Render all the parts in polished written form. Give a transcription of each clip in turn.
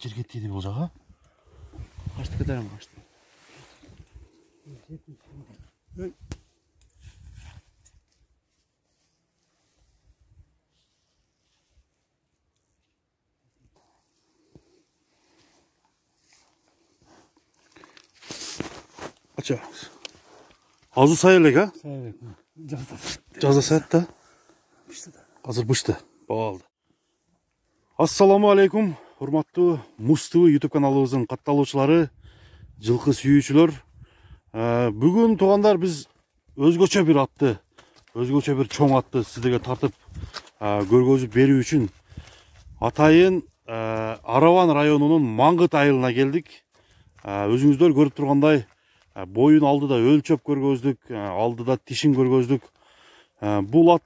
жерге тиді бұл жаға. Қашты кетерім қашты. Açı. Azı sayılıq ha? Sayılıq. Жаза сәт та? Азыр бышты. Бағалды. Ассаламу алейкум. Урматтуу Муз ТВ YouTube каналыбыздын катталуучулары, жылкы сүйүүчүлөр. Бүгүн туугандар биз өзгөчө бир атты, өзгөчө бир чоң атты сиздерге тартып көргөзүп берүү үчүн атайын Араван районунун Маңгыт айылына келдик. Өзүңүздөр көрүп тургандай боюн алдыда өлчөп көргөздүк, алдыда тишин көргөздүк. Бул ат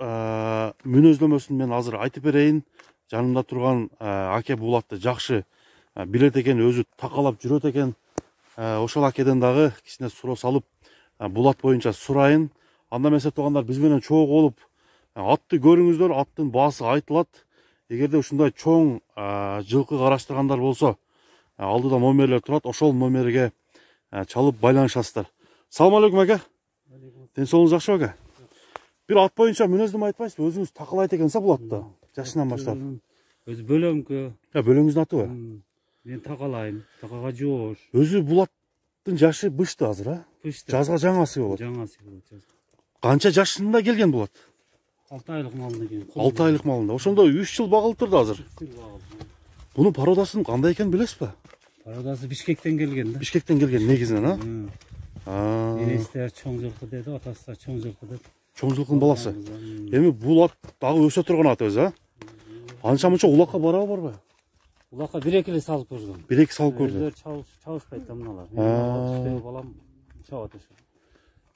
мүнөздөмөсүн мен азыр айтып берейин. Жанымда турган аке бул атты жакшы билет экен, өзү такалап жүрөт экен. Ошол акеден дагы кичине суроо салып, бул ат боюнча сурайын. Анда эмесе туугандар биз менен чогуу болуп атты көрүңүздөр, аттын баасы айтылат. Эгерде ушундай чоң жылкы караштыргандар болсо, алдыда номерлер турат, ошол номерге чалып байланышасыздар. Салам алейкум аке. Ден соолугуңуз жакшыбы аке? Бир ат боюнча мүнөздөмө айтпайсызбы? Өзүңүз такалайт экенсиз бул атты. Жашынан баштап. Өзү бөлөңкү. Бөлөңүздүн атыбы? Мен такалайм. Такага жоош. Өзү бул аттын жашы бышты азыр, а? Бышты. Жазга жаңасы болот. Жаңасы болот. Канча жашында келген бул ат? 6 айлык малында келген. 6 айлык малында. Ошондо 3 жыл багылып турду азыр. Бунун пародасын кандай экенин билесизби? Пародасы Бишкектен келген да. Бишкектен келген негизинен, а? Энестер чоң жылкы деди, атасы да чоң жылкы деп. Чоң жылкынын баласы. Эми бул ат дагы өсө турган ат өзү, а? Анча мынча улакка барабы барбы? Улакка 1-2 эле салып көрдүм. 1-2 салып көрдүм. Өздөрү чабышпайт да мыналар. Мен балам чабат ошо.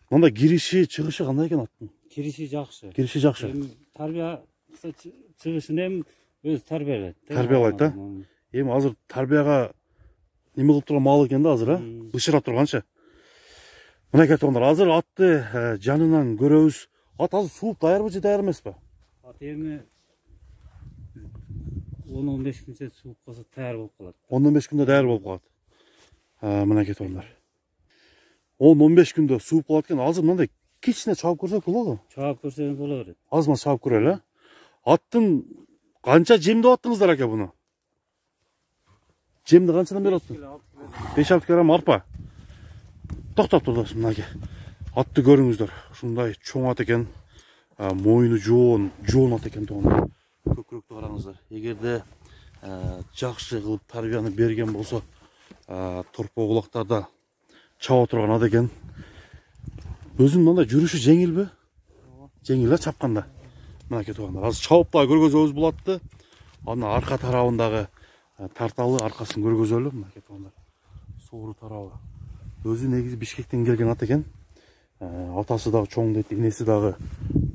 Мында кириши, чыгышы кандай экен аттын? Кириши жакшы. Кириши жакшы. Тарбия чыгышын эми өзү тарбиялайт. Тарбиялайт да? Эми азыр тарбияга неме кылып турган мал экен да азыр, а? Бышырап турганчы. Мынакей туугандар, азыр атты жанынан көрөбүз. Ат азыр сууп даярбы же даяр эмеспи? Ат эми 10-15 күнчө сууп калса даяр болуп калат. 10-15 күндө даяр болуп калат. Мынакей туугандар. 10-15 күндө сууп калат экен. Азыр мындай кичине чабып көрсөк болобу? Чабып көрсөң боло берет. Азман чабып көрөлү, а? Аттын канча жемдеп аттыңыздар аке буну? Жемди канчадан берип аттың? 5-6 килограмм арпа. Токтоп турдуңуз мынакей. Атты көрүңүздөр. Ушундай чоң ат экен. Моюну жоон ат экен туугандар. Көкүрөктү караңыздар. Эгерде жакшы кылып тарбияны берген болсо, торпо кулактарда чаба турган ат экен. Өзүнүн мындай жүрүшү жеңилби? Жеңил чапканда. Мынакей туугандар. Азыр чабып дагы көргөзөбүз бул атты. Анын арка тарабындагы тарталы аркасын көргөзөлү. Мынакей туугандар. Соору тарабы. Өзү негизи Бишкектен келген ат экен. Атасы дагы чоң дейт, энеси дагы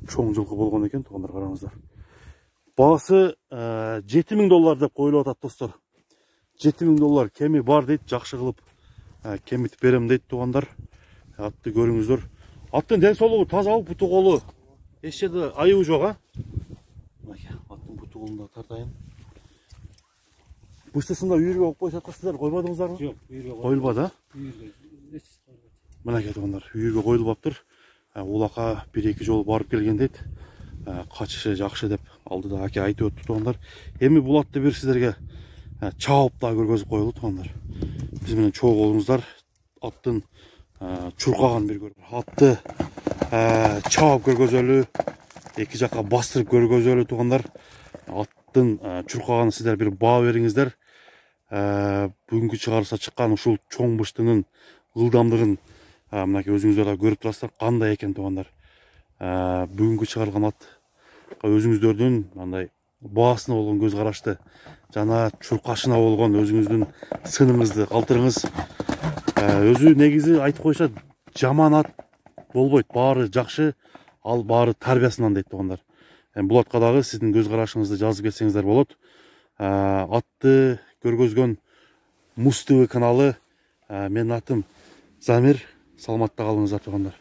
чоң жылкы болгон экен туугандар, караңыздар. Баасы $7000 деп коюлуп атат достор. $7000 кеми бар дейт, жакшы кылып кемитип берем дейт туугандар. Атты көрүңүздөр. Аттын ден соолугу тазабы, буту колу эч жерде айыбы жок, а? Мынакей аттын буту колунда тартайын. Быштысында үйүргө коюп койсо сиздер койбодуңуздарбы? Жок, үйүргө коюлбады, а? Мынакей туугандар, үйүргө коюлбаптыр. Улакка 1-2 жолу барып келген дейт. Качышы жакшы деп алдыда аке айтып өттү туугандар. Эми бул атты бир сиздерге чабып дагы көргөзүп коелу туугандар. Биз менен чогуу болуңуздар. Аттын чуркаган бир көрүп. Атты чабып көргөзөлү, эки жакка бастырып көргөзөлү туугандар. Аттын чуркаганын сиздер бир баа бериңиздер. Бүгүнкү чыгарылышта чыккан ушул чоң быштынын ылдамдыгын мынакей өзүңүздөр да көрүп турасыздар, кандай экен туугандар. Бүгүнкү чыгарылган ат өзүңүздөрдүн мындай баасына болгон көз карашты жана чуркашына болгон өзүңүздүн сыныңызды калтырыңыз. Өзү негизи айтып койсо жаман ат болбойт, баары жакшы, ал баары тарбиясынан дейт туугандар. Бул атка дагы сиздин көз карашыңызды жазып кетсеңиздер болот. Атты көргөзгөн Муз ТВ каналы, менин атым Замир. Саламатта калыңыздар туугандар.